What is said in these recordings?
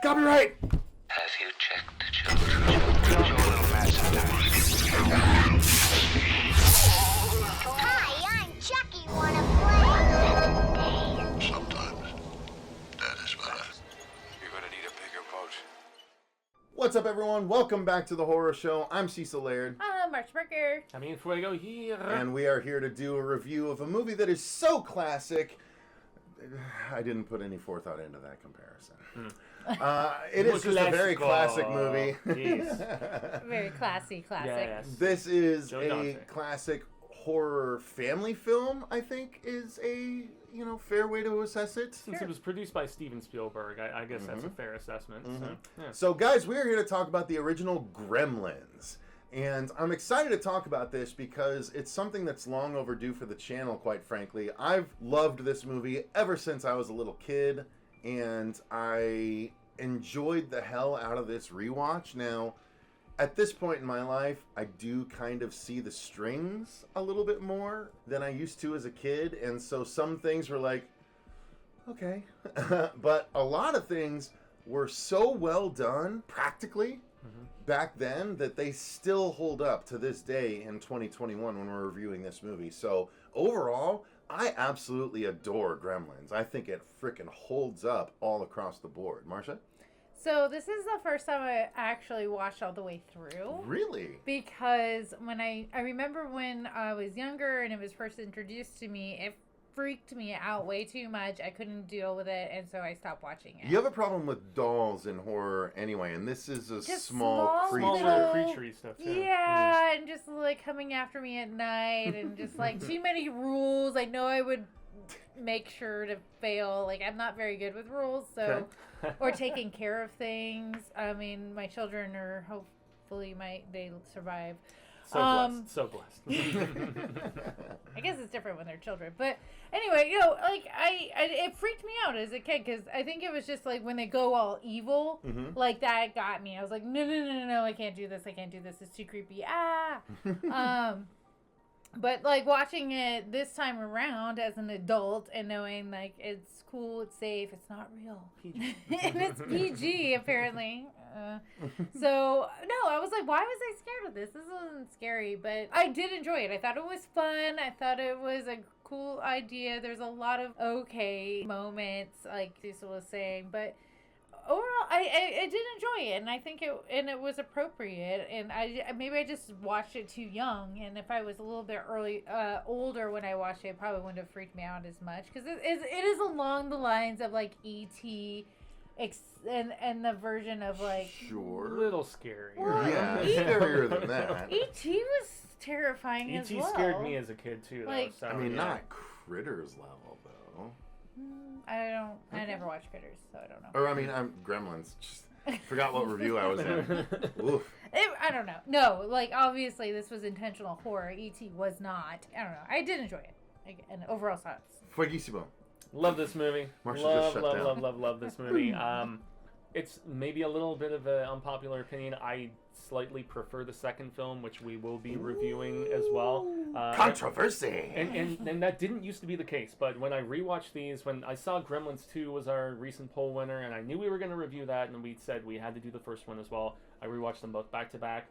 Copyright! Have you checked the children? Your little mess Hi, I'm Chucky. Wanna play? Sometimes that is better. You're gonna need a bigger boat. What's up, everyone? Welcome back to the Horror Show. I'm Cecil Laird. March Burger. Fuego here. And we are here to do a review of a movie that is so classic. I didn't put any forethought into that comparison. It is just a very classic movie. Very classy, classic. Yes. This is Joe a Dante. classic horror family film, I think is a, fair way to assess it. Since it was produced by Steven Spielberg, I guess that's a fair assessment. So, yeah. So, guys, we're here to talk about the original Gremlins. And I'm excited to talk about this because it's something that's long overdue for the channel, quite frankly. I've loved this movie ever since I was a little kid, and I enjoyed the hell out of this rewatch. Now, at this point in my life, I do kind of see the strings a little bit more than I used to as a kid, and so some things were like, okay. But a lot of things were so well done, practically, back then, that they still hold up to this day in 2021 when we're reviewing this movie. So overall, I absolutely adore Gremlins. I think it freaking holds up all across the board. Marcia? So this is the first time I actually watched all the way through. Really? Because when I remember when I was younger and it was first introduced to me, it freaked me out way too much. I couldn't deal with it, and so I stopped watching it. You have a problem with dolls in horror anyway, and this is a Just small creature. Small little creaturey stuff, too. Yeah, and just like coming after me at night, and just like too many rules. I know I would make sure to fail. Like, I'm not very good with rules, so or taking care of things. I mean, my children are hopefully they survive. So blessed. So blessed. I guess it's different when they're children, but anyway, like it freaked me out as a kid because I think it was just like when they go all evil, like that got me. I was like, no, I can't do this. It's too creepy. But like watching it this time around as an adult and knowing like it's cool, it's safe, it's not real, and it's PG apparently. So no, I was like, why was I scared of this? This wasn't scary, but I did enjoy it. I thought it was fun. I thought it was a cool idea. There's a lot of okay moments, like Cecil was saying, but overall, I did enjoy it, and I think it was appropriate. And maybe I just watched it too young, and if I was a little bit older when I watched it probably wouldn't have freaked me out as much because it is along the lines of like E.T. And the version of like Sure. A little scary. Yeah, scarier than that. E.T. was terrifying as well. E.T. scared me as a kid too, though. Like- So, I mean, yeah. not Critters level, though. I never watched Critters, so I don't know. Or, I mean, I'm Gremlins. Just forgot what review I was in. Oof. I don't know. No, like obviously this was intentional horror. E.T. was not. I don't know. I did enjoy it. And overall thoughts. Fueguísimo. Love this movie. Marshall just shut down. Love this movie. It's maybe a little bit of an unpopular opinion. I slightly prefer the second film, which we will be reviewing as well. Controversy! And that didn't used to be the case, but when I rewatched these, when I saw Gremlins 2 was our recent poll winner, and I knew we were going to review that, and we said we had to do the first one as well, I rewatched them both back to back.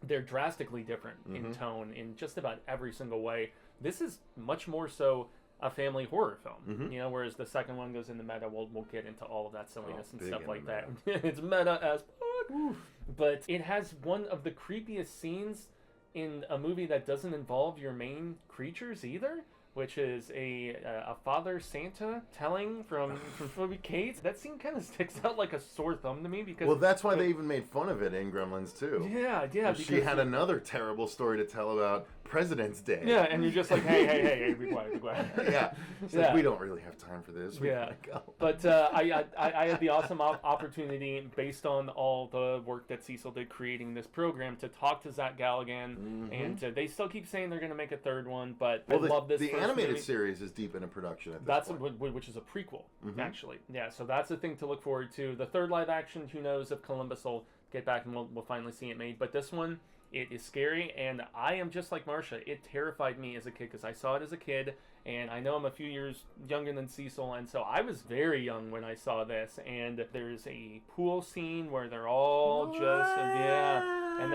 They're drastically different in tone in just about every single way. This is much more so a family horror film, whereas the second one goes into meta. We'll get into all of that silliness and stuff like that. It's meta as fuck. But it has one of the creepiest scenes in a movie that doesn't involve your main creatures either, which is a Father Santa telling from Phoebe Cates. That scene kind of sticks out like a sore thumb to me because... Well, that's why they even made fun of it in Gremlins 2. Yeah. Because she had another terrible story to tell about President's Day. Yeah, and you're just like, hey, be quiet. Yeah. It's like, we don't really have time for this. We gotta go. But I had the awesome opportunity, based on all the work that Cecil did creating this program, to talk to Zach Galligan, and they still keep saying they're going to make a third one, but I love this. The first animated movie. series is deep into production at this point. Which is a prequel, actually. Yeah, so that's a thing to look forward to. The third live action, who knows if Columbus will get back and we'll finally see it made. But this one It is scary, and I am just like Marcia. It terrified me as a kid because I saw it as a kid, and I know I'm a few years younger than Cecil, and so I was very young when I saw this. And there's a pool scene where they're all just and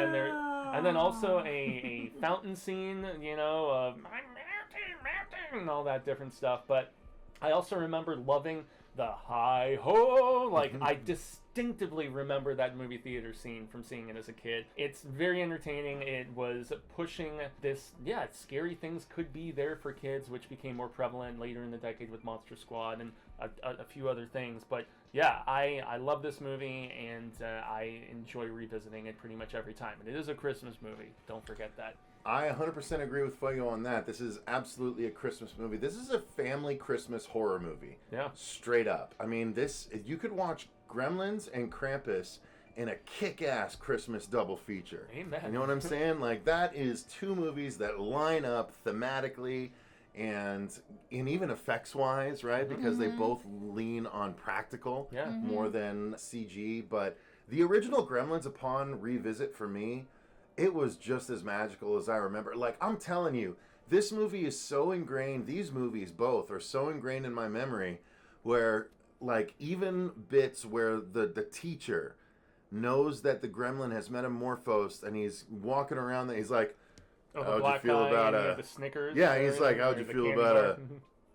then also a fountain scene, you know, of and all that different stuff. But I also remember loving the hi-ho. Like, I distinctively remember that movie theater scene from seeing it as a kid. It's very entertaining. It was pushing this, scary things could be there for kids, which became more prevalent later in the decade with Monster Squad and a few other things. But yeah, I love this movie, and I enjoy revisiting it pretty much every time. And it is a Christmas movie. Don't forget that. I 100% agree with Fuego on that. This is absolutely a Christmas movie. This is a family Christmas horror movie. Yeah. Straight up. I mean, you could watch Gremlins and Krampus in a kick-ass Christmas double feature. Amen. You know what I'm saying? Like, that is two movies that line up thematically and even effects-wise, right? Because they both lean on practical more than CG. But the original Gremlins, upon revisit for me, it was just as magical as I remember. Like, I'm telling you, this movie is so ingrained, these movies both are so ingrained in my memory, where, like, even bits where the teacher knows that the gremlin has metamorphosed and he's walking around, he's like, how'd you feel about the Snickers? Yeah, he's like, how'd you feel about a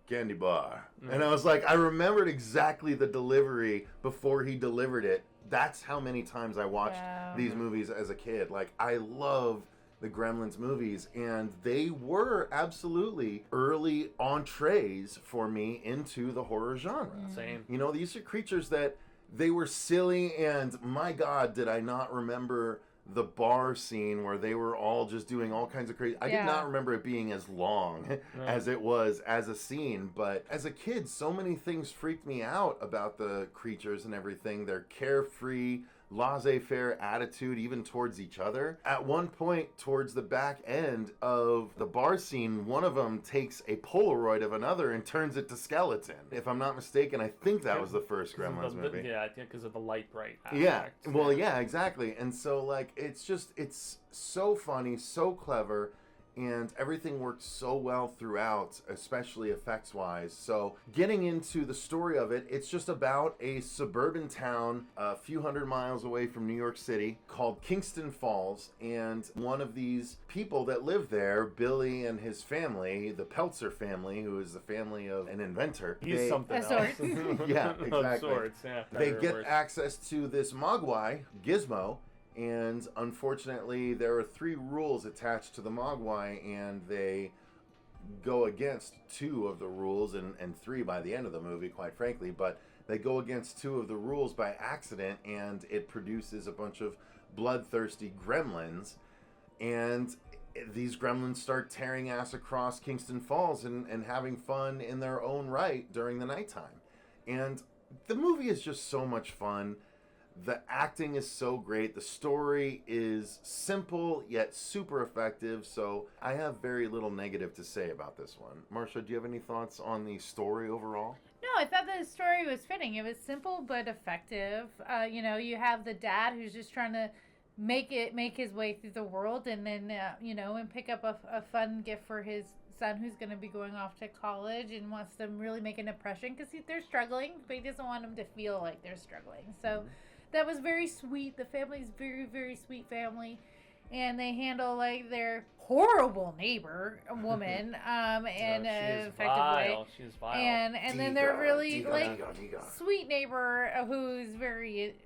candy bar? And I was like, I remembered exactly the delivery before he delivered it. That's how many times I watched these movies as a kid. Like, I love the Gremlins movies, and they were absolutely early entrees for me into the horror genre. Same. You know, these are creatures that they were silly, and my God, did I not remember the bar scene where they were all just doing all kinds of crazy. I did not remember it being as long as it was as a scene, but as a kid, so many things freaked me out about the creatures and everything. Their carefree, laissez-faire attitude, even towards each other. At one point, towards the back end of the bar scene, one of them takes a Polaroid of another and turns it to skeleton. If I'm not mistaken, I think that was the first Gremlins movie. Yeah, because of the light bright aspect. Yeah, well, yeah, exactly. And so, like, it's so funny, so clever, and everything worked so well throughout, especially effects-wise. So, getting into the story of it, it's just about a suburban town a few hundred miles away from New York City called Kingston Falls, and one of these people that live there, Billy and his family, the Peltzer family, who is the family of an inventor. He's something else. Yeah, exactly. Of sorts, yeah. They get access to this Mogwai, Gizmo, and unfortunately there are 3 rules attached to the Mogwai, and they go against 2 of the rules, and 3 by the end of the movie, quite frankly, but they go against 2 of the rules by accident, and it produces a bunch of bloodthirsty gremlins, and these gremlins start tearing ass across Kingston Falls and having fun in their own right during the nighttime. And the movie is just so much fun. The acting is so great. The story is simple yet super effective. So I have very little negative to say about this one. Marcia, do you have any thoughts on the story overall? No, I thought the story was fitting. It was simple but effective. You know, you have the dad who's just trying to make his way through the world, and then and pick up a fun gift for his son who's going to be going off to college and wants to really make an impression because they're struggling, but he doesn't want them to feel like they're struggling. So that was very sweet. The family's very, very sweet family, and they handle like their horrible neighbor woman in an effective way. She's vile. And then they're really sweet neighbor who's very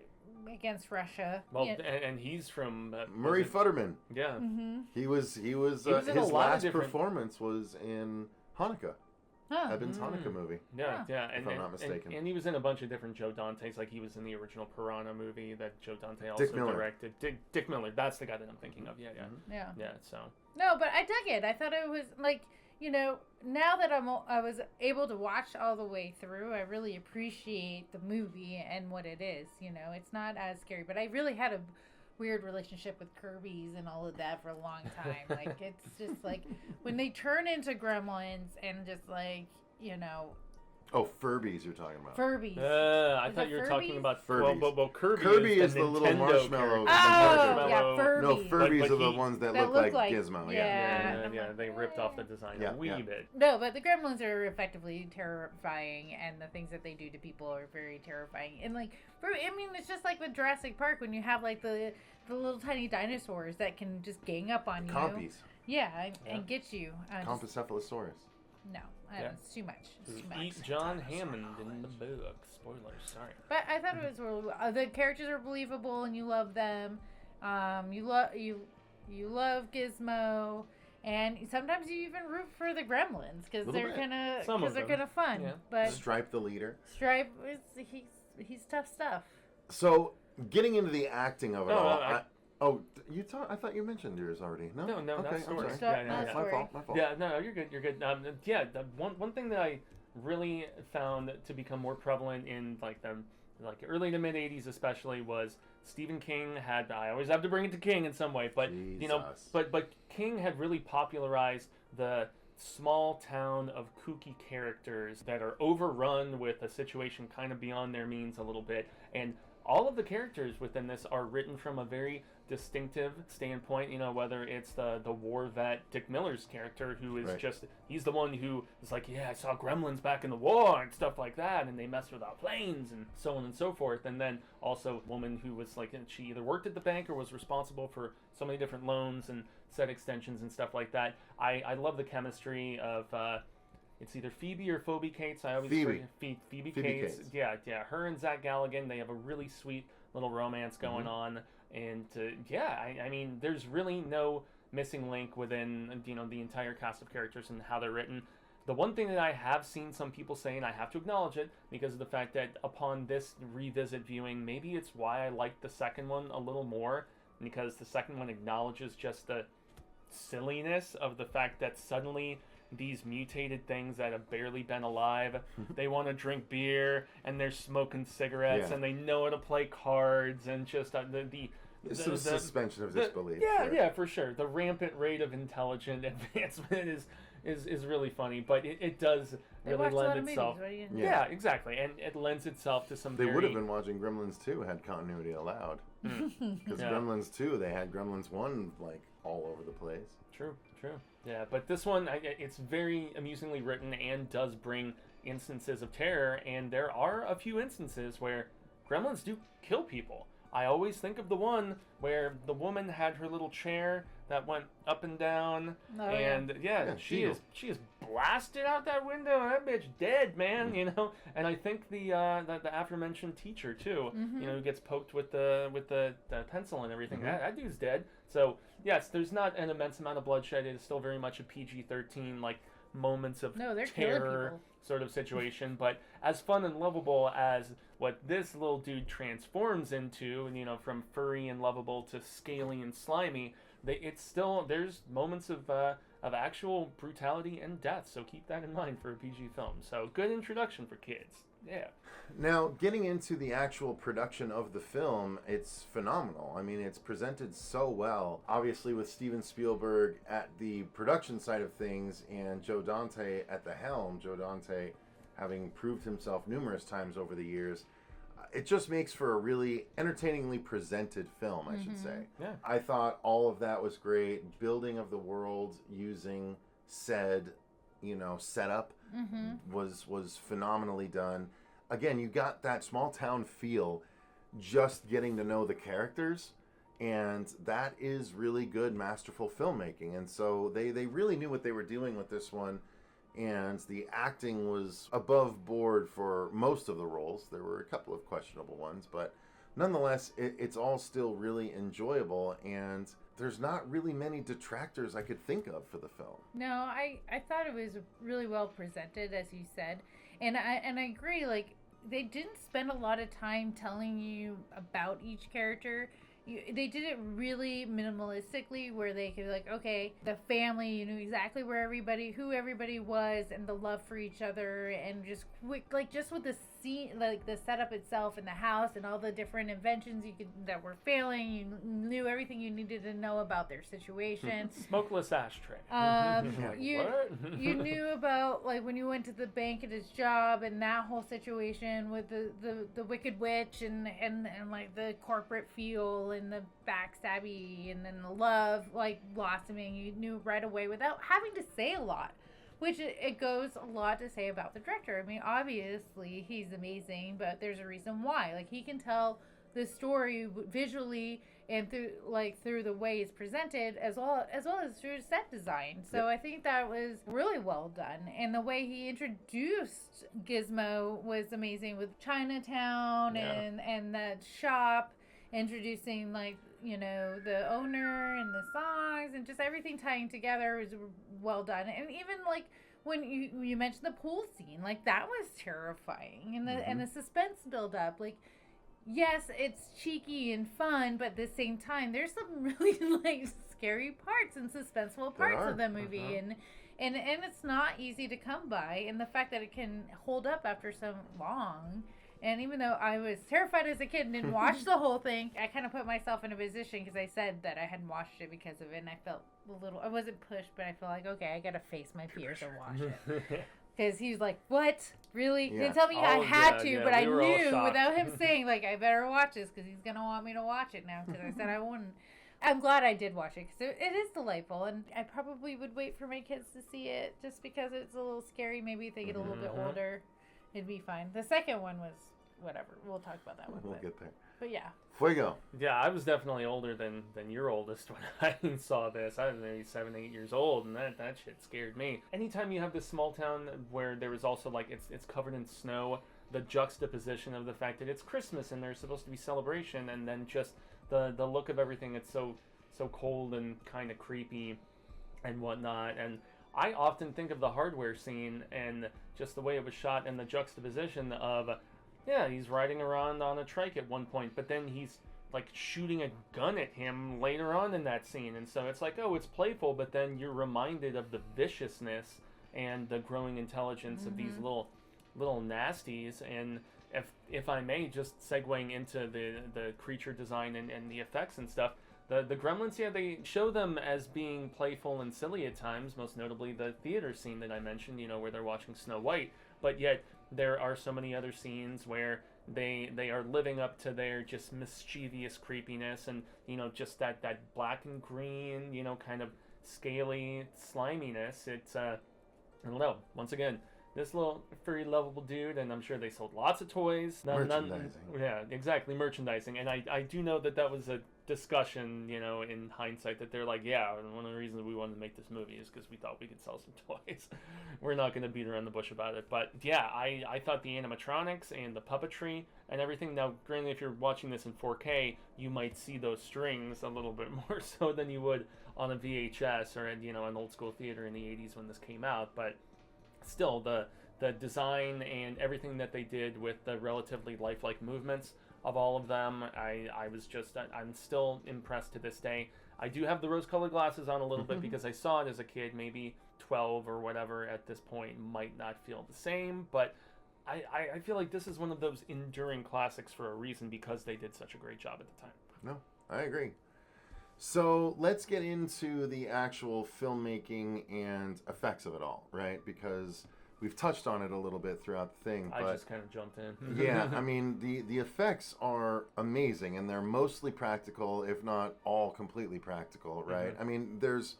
against Russia. Well, and he's from Murray Futterman. Yeah. Mm-hmm. He was in his a lot of last different performance was in Hanukkah. Eben's Hanukkah movie. Yeah, if I'm not mistaken. And he was in a bunch of different Joe Dantes, like he was in the original Piranha movie that Joe Dante also directed. Dick Miller, that's the guy that I'm thinking of. Yeah. Yeah, so. No, but I dug it. I thought it was like, now that I was able to watch all the way through, I really appreciate the movie and what it is. It's not as scary, but I really had a weird relationship with Kirby's and all of that for a long time. Like, it's just like when they turn into gremlins and just like, Oh, Furbies you're talking about. Furbies. I Is thought it you were Furbies? talking about Furbies. Well, Kirby. Kirby is the the little Nintendo marshmallow. character. Oh, yeah, Marshmallow. Furbies. No, Furbies But are the he- ones that that look like Gizmo. Yeah. Yeah, they ripped off the design Yeah, a wee yeah. bit. No, but the Gremlins are effectively terrifying, and the things that they do to people are very terrifying. And like, I mean, it's just like with Jurassic Park when you have like the little tiny dinosaurs that can just gang up on you. Compies. Yeah, and get you. Compsocephalosaurus. No, Yeah. It's too much. It's too much. Eat John Hammond in the book. Spoilers, sorry. But I thought it was really, the characters are believable and you love them. You love Gizmo, and sometimes you even root for the Gremlins because Little they're bit. Some of kind them. of fun. Yeah. But Stripe the leader. Stripe he's tough stuff. So, getting into the acting of it No, all. no, I thought you mentioned yours already. No, No, okay, that's I'm story. sorry. Yeah, My fault. My fault. Yeah, no, you're good. You're good. The one thing that I really found to become more prevalent in like the early to mid '80s, especially, was Stephen King had. I always have to bring it to King in some way, but Jesus. but King had really popularized the small town of kooky characters that are overrun with a situation kind of beyond their means a little bit, and all of the characters within this are written from a very distinctive standpoint, whether it's the war vet Dick Miller's character, who is Right. he's the one who is like, yeah, I saw gremlins back in the war and stuff like that, and they messed with our planes and so on and so forth. And then also a woman who was like, she either worked at the bank or was responsible for so many different loans and set extensions and stuff like that. I love the chemistry of it's either Phoebe or Phoebe Cates. I always Phoebe. Phoebe Phoebe Cates. Cates. Yeah. Her and Zach Galligan, they have a really sweet little romance going on. And I mean, there's really no missing link within the entire cast of characters and how they're written. The one thing that I have seen some people say, and I have to acknowledge it because of the fact that upon this revisit viewing, maybe it's why I liked the second one a little more, because the second one acknowledges just the silliness of the fact that suddenly these mutated things that have barely been alive, they want to drink beer and they're smoking cigarettes and they know how to play cards, and just the suspension of disbelief. Yeah, sure. for sure. The rampant rate of intelligent advancement is really funny, but it does They really watch a lot lend of itself. movies, what are you gonna Yeah. Yeah, exactly, and it lends itself to some. They very... would have been watching Gremlins 2 had continuity allowed. Because Yeah. Gremlins 2, they had Gremlins 1 like all over the place. True. Yeah, but this one, it's very amusingly written and does bring instances of terror, and there are a few instances where gremlins do kill people. I always think of the one where the woman had her little chair that went up and down, Oh, and she is blasted out that window. That bitch dead, man. And I think the aforementioned teacher too. Who gets poked with the pencil and everything. That dude's dead. So yes, there's not an immense amount of bloodshed. It is still very much a PG-13 like moments of No, they're killing terror people. sort of situation, but as fun and lovable as what this little dude transforms into, from furry and lovable to scaly and slimy, there's moments of actual brutality and death. So keep that in mind for a PG film. So good introduction for kids. Yeah. Now, getting into the actual production of the film, it's phenomenal. I mean, it's presented so well. Obviously, with Steven Spielberg at the production side of things and Joe Dante at the helm, Joe Dante having proved himself numerous times over the years, it just makes for a really entertainingly presented film, I should say. Yeah. I thought all of that was great. Building of the world using said, setup was phenomenally done. Again, you got that small town feel just getting to know the characters, and that is really good, masterful filmmaking. And so they really knew what they were doing with this one, and the acting was above board for most of the roles. There were a couple of questionable ones, but nonetheless, it's all still really enjoyable, and there's not really many detractors I could think of for the film. No, I thought it was really well presented, as you said, and I agree. Like, they didn't spend a lot of time telling you about each character. They did it really minimalistically, where they could be like, okay, the family, you knew exactly who everybody was, and the love for each other, and just quick, like just with the scene, like the setup itself and the house and all the different inventions that were failing. You knew everything you needed to know about their situation. Smokeless ashtray. You knew about, like, when you went to the bank at his job and that whole situation with the Wicked Witch and like the corporate feel and the backstabby and then the love like blossoming. You knew right away without having to say a lot. Which it goes a lot to say about the director. I mean, obviously he's amazing, but there's a reason why. Like, he can tell the story visually and through the way it's presented, as well as through set design. So I think that was really well done, and the way he introduced Gizmo was amazing with Chinatown and that shop, introducing, like, you know, the owner and the songs and just everything tying together was well done. And even like when you mentioned the pool scene, like that was terrifying, and the suspense build up. Like, yes, it's cheeky and fun, but at the same time, there's some really like scary parts and suspenseful parts of the movie, and it's not easy to come by. And the fact that it can hold up after so long. And even though I was terrified as a kid and didn't watch the whole thing, I kind of put myself in a position because I said that I hadn't watched it because of it. And I felt a little, I wasn't pushed, but I felt like, okay, I got to face my fears and watch it. Because he was like, what? Really? He didn't tell me I had to, but I knew without him saying, like, I better watch this because he's going to want me to watch it now because I said I wouldn't. I'm glad I did watch it because it is delightful. And I probably would wait for my kids to see it just because it's a little scary. Maybe if they get a little bit older. It'd be fine. The second one was whatever. We'll talk about that one. We'll get there. But yeah. Fuego. Yeah, I was definitely older than your oldest when I saw this. I was maybe 7, 8 years old, and that shit scared me. Anytime you have this small town where there was also, like, it's covered in snow, the juxtaposition of the fact that it's Christmas and there's supposed to be celebration, and then just the look of everything, it's so cold and kind of creepy and whatnot. And I often think of the hardware scene and just the way it was shot and the juxtaposition of, he's riding around on a trike at one point, but then he's like shooting a gun at him later on in that scene. And so it's like, oh, it's playful, but then you're reminded of the viciousness and the growing intelligence of these little nasties. And if I may, just segueing into the creature design and the effects and stuff, the Gremlins, they show them as being playful and silly at times, most notably the theater scene that I mentioned, where they're watching Snow White, but yet there are so many other scenes where they are living up to their just mischievous creepiness and, just that black and green, kind of scaly sliminess. It's, I don't know, once again, this little furry lovable dude, and I'm sure they sold lots of toys. Merchandising. Yeah, exactly, merchandising. And I do know that was a discussion, in hindsight, that they're like, and one of the reasons we wanted to make this movie is because we thought we could sell some toys. We're not going to beat around the bush about it. But yeah, I thought the animatronics and the puppetry and everything, now granted, if you're watching this in 4K, you might see those strings a little bit more so than you would on a VHS or an old school theater in the 80s when this came out. But still, the design and everything that they did with the relatively lifelike movements of all of them, I'm still impressed to this day. I do have the rose-colored glasses on a little bit because I saw it as a kid, maybe 12 or whatever at this point, might not feel the same, but I feel like this is one of those enduring classics for a reason because they did such a great job at the time. No, I agree. So let's get into the actual filmmaking and effects of it all, right? Because we've touched on it a little bit throughout the thing. I just kind of jumped in. Yeah, I mean, the effects are amazing, and they're mostly practical, if not all completely practical, right? I mean, there's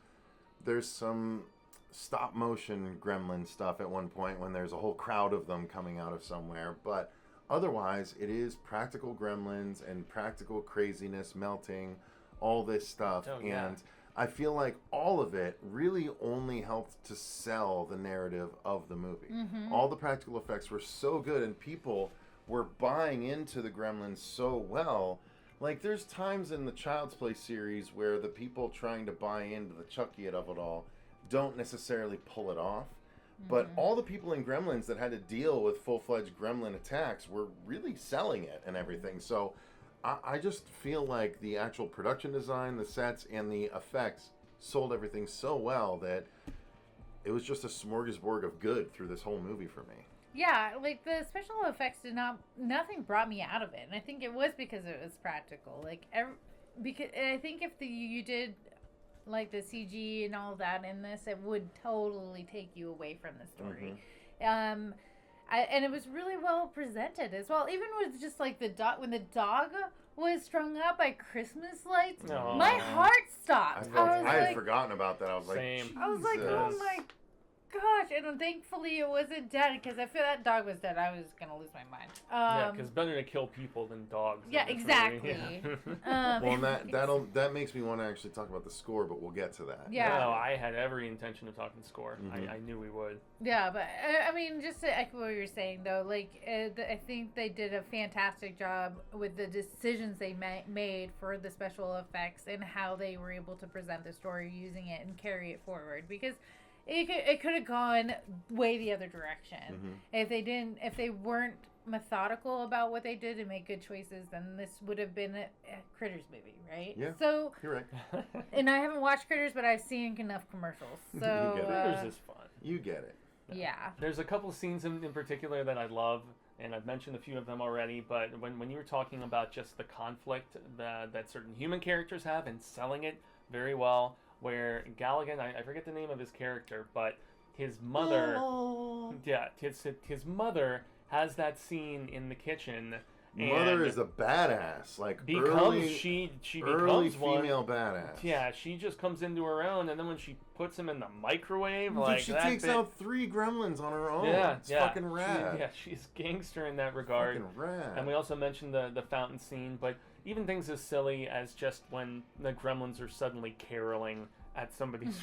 some stop motion gremlin stuff at one point when there's a whole crowd of them coming out of somewhere, but otherwise it is practical gremlins and practical craziness melting, all this stuff. And I feel like all of it really only helped to sell the narrative of the movie. All the practical effects were so good and people were buying into the Gremlins so well. Like, there's times in the Child's Play series where the people trying to buy into the Chucky of it all don't necessarily pull it off. But all the people in Gremlins that had to deal with full-fledged gremlin attacks were really selling it and everything. So I just feel like the actual production design, the sets, and the effects sold everything so well that it was just a smorgasbord of good through this whole movie for me. Yeah, like the special effects nothing brought me out of it, and I think it was because it was practical. Because and I think if you did like the CG and all that in this, it would totally take you away from the story. And it was really well presented as well. Even with just like the dog, when the dog was strung up by Christmas lights, my heart stopped. I had forgotten about that. I was Same. I was like, oh my gosh. And thankfully it wasn't dead, because if that dog was dead, I was going to lose my mind. Yeah, because better to kill people than dogs. Yeah, exactly. Well, and that makes me want to actually talk about the score, but we'll get to that. Yeah. No, I had every intention of talking score. I knew we would. Yeah, but I mean, just to echo what you're saying, though, like, I think they did a fantastic job with the decisions they made for the special effects and how they were able to present the story using it and carry it forward, because it could have gone way the other direction. If they weren't methodical about what they did and make good choices, then this would have been a Critters movie, right? Yeah. So you're right. And I haven't watched Critters, but I've seen enough commercials. So You get it. Critters is fun. You get it. Yeah. There's a couple scenes in particular that I love, and I've mentioned a few of them already, but when you were talking about just the conflict that certain human characters have and selling it very well, where Galligan, I forget the name of his character, but his mother, his mother has that scene in the kitchen. Mother is a badass, like she early becomes one female badass. Yeah, she just comes into her own, and then when she puts him in the microwave, Dude, she takes out 3 gremlins on her own. It's fucking rad. She's gangster in that regard. Fucking rad. And we also mentioned the fountain scene, but even things as silly as just when the gremlins are suddenly caroling at somebody's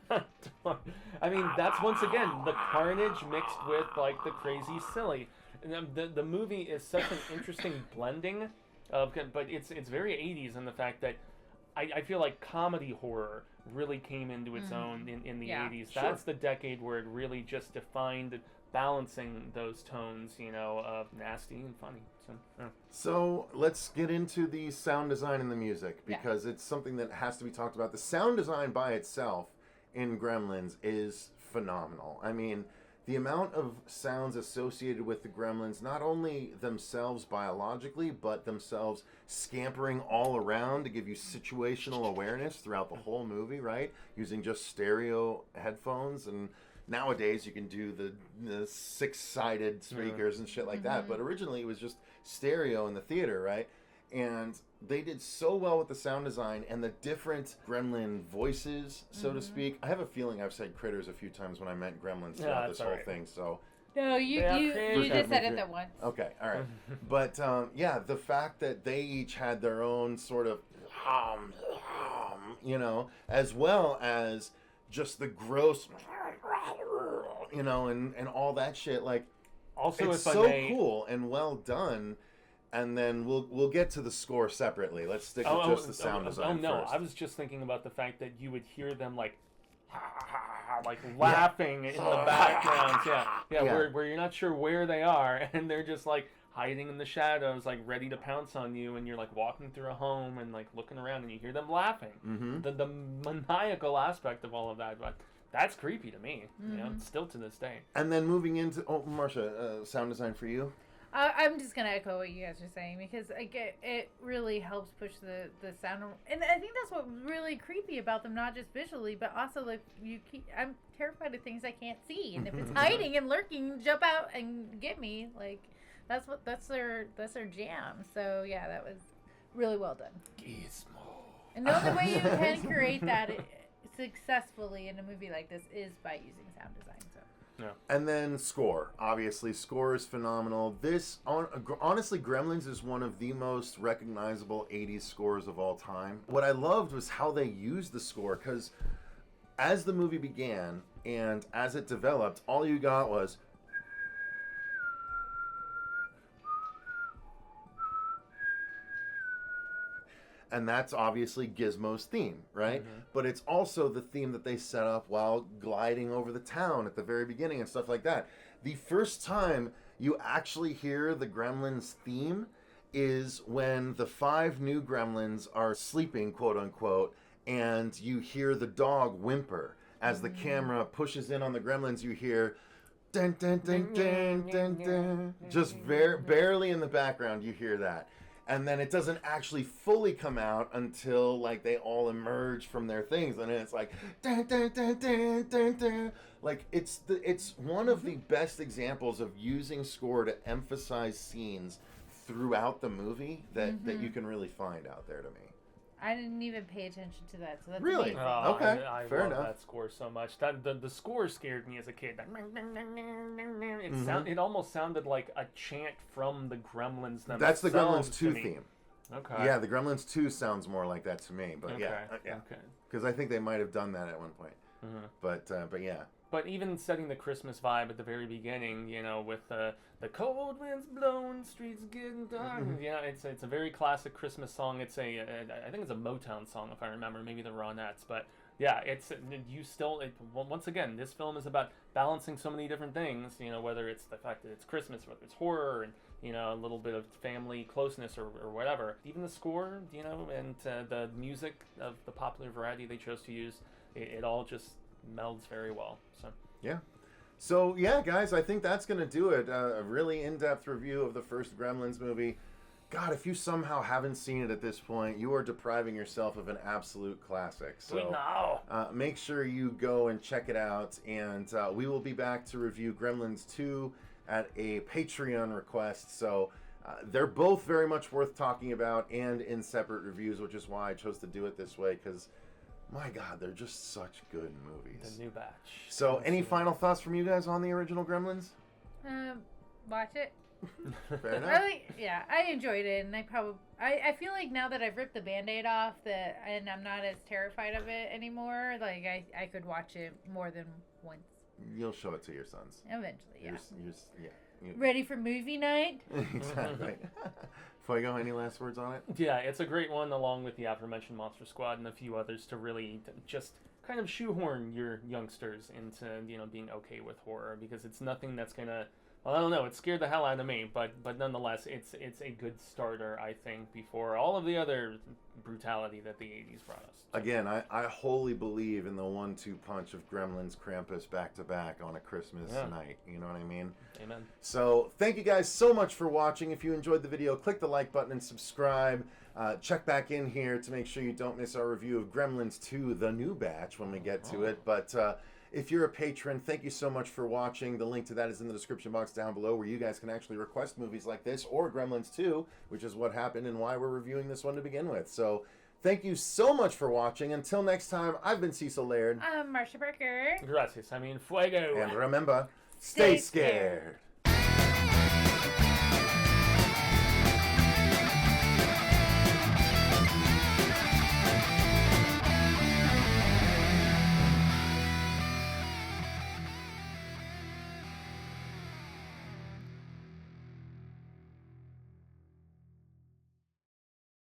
front door. I mean, that's once again the carnage mixed with like the crazy silly. And the movie is such an interesting blending of, but it's very 80s in the fact that I feel like comedy horror really came into its own in the 80s. Sure. That's the decade where it really just defined balancing those tones, of nasty and funny. So let's get into the sound design and the music, because it's something that has to be talked about. The sound design by itself in Gremlins is phenomenal. I mean, the amount of sounds associated with the gremlins, not only themselves biologically, but themselves scampering all around to give you situational awareness throughout the whole movie, right? Using just stereo headphones. And nowadays you can do the 6-sided speakers and shit like that. But originally it was just stereo in the theater, right? And they did so well with the sound design and the different gremlin voices, so to speak. I have a feeling I've said critters a few times when I meant gremlins throughout this whole thing. So no, you just said it that once. Okay, all right. But the fact that they each had their own sort of as well as just the gross and all that shit, like, also, it's so cool and well done. And then we'll get to the score separately. Let's stick with just the sound design first. I was just thinking about the fact that you would hear them like laughing in the background. Where you're not sure where they are, and they're just like hiding in the shadows, like ready to pounce on you, and you're like walking through a home and like looking around, and you hear them laughing. The maniacal aspect of all of that, but that's creepy to me. Still to this day. And then moving into Marcia, sound design for you. I'm just gonna echo what you guys are saying, because it really helps push the sound, and I think that's what's really creepy about them, not just visually, but also like I'm terrified of things I can't see, and if it's hiding and lurking, jump out and get me. Like that's their jam. So yeah, that was really well done. Gizmo. And the only way you can create that successfully in a movie like this is by using sound design. So. Yeah. And then score. Obviously, score is phenomenal. Honestly, Gremlins is one of the most recognizable 80s scores of all time. What I loved was how they used the score, because as the movie began and as it developed, all you got was... And that's obviously Gizmo's theme, right? But it's also the theme that they set up while gliding over the town at the very beginning and stuff like that. The first time you actually hear the Gremlins theme is when the 5 new Gremlins are sleeping, quote unquote, and you hear the dog whimper. As the camera pushes in on the Gremlins, you hear... dun, dun, dun, dun, dun, dun. Just barely in the background you hear that. And then it doesn't actually fully come out until like they all emerge from their things, and then it's like dun, dun, dun, dun, dun, dun. Like it's one of the best examples of using score to emphasize scenes throughout the movie that you can really find out there to me. I didn't even pay attention to that, so that's Really? amazing. Okay, I fair love enough. that score so much. That the score scared me as a kid. It almost sounded like a chant from the Gremlins themselves. That's the Gremlins to 2 me. theme. Okay. Yeah, the Gremlins 2 sounds more like that to me, but yeah. Okay. Because I think they might have done that at one point. But yeah. But even setting the Christmas vibe at the very beginning, you know, with the cold winds blowing, streets getting dark. Yeah, it's a very classic Christmas song. It's I think it's a Motown song if I remember, maybe the Ronettes. But yeah, once again, this film is about balancing so many different things. You know, whether it's the fact that it's Christmas, whether it's horror, and you know, a little bit of family closeness or whatever. Even the score, you know, and the music of the popular variety they chose to use, it all just melds very well. So yeah. So yeah, guys, I think that's gonna do it. A really in-depth review of the first Gremlins movie. God, if you somehow haven't seen it at this point, you are depriving yourself of an absolute classic. So make sure you go and check it out, and we will be back to review Gremlins 2 at a Patreon request. So they're both very much worth talking about and in separate reviews, which is why I chose to do it this way, because my God, they're just such good movies. the new batch. So any final thoughts from you guys on the original Gremlins? Watch it. Fair enough. I enjoyed it, and I feel like now that I've ripped the Band-Aid off, and I'm not as terrified of it anymore, like I could watch it more than once. You'll show it to your sons. Eventually, yeah. Ready Ready for movie night? Exactly. Fuego, any last words on it? Yeah, it's a great one, along with the aforementioned Monster Squad and a few others, to really just kind of shoehorn your youngsters into, you know, being okay with horror, because it's nothing that's gonna, well, I don't know, it scared the hell out of me, but nonetheless, it's a good starter, I think, before all of the other brutality that the 80s brought us. Again, I wholly believe in the 1-2 punch of Gremlins, Krampus back to back on a Christmas night. You know what I mean? Amen. So thank you guys so much for watching. If you enjoyed the video, click the like button and subscribe. Check back in here to make sure you don't miss our review of Gremlins 2, the new batch, when we get to it. But if you're a patron, thank you so much for watching. The link to that is in the description box down below, where you guys can actually request movies like this or Gremlins 2, which is what happened and why we're reviewing this one to begin with. So thank you so much for watching. Until next time, I've been Cecil Laird. Marcia Barker. Gracias. I mean, fuego. And remember, stay scared.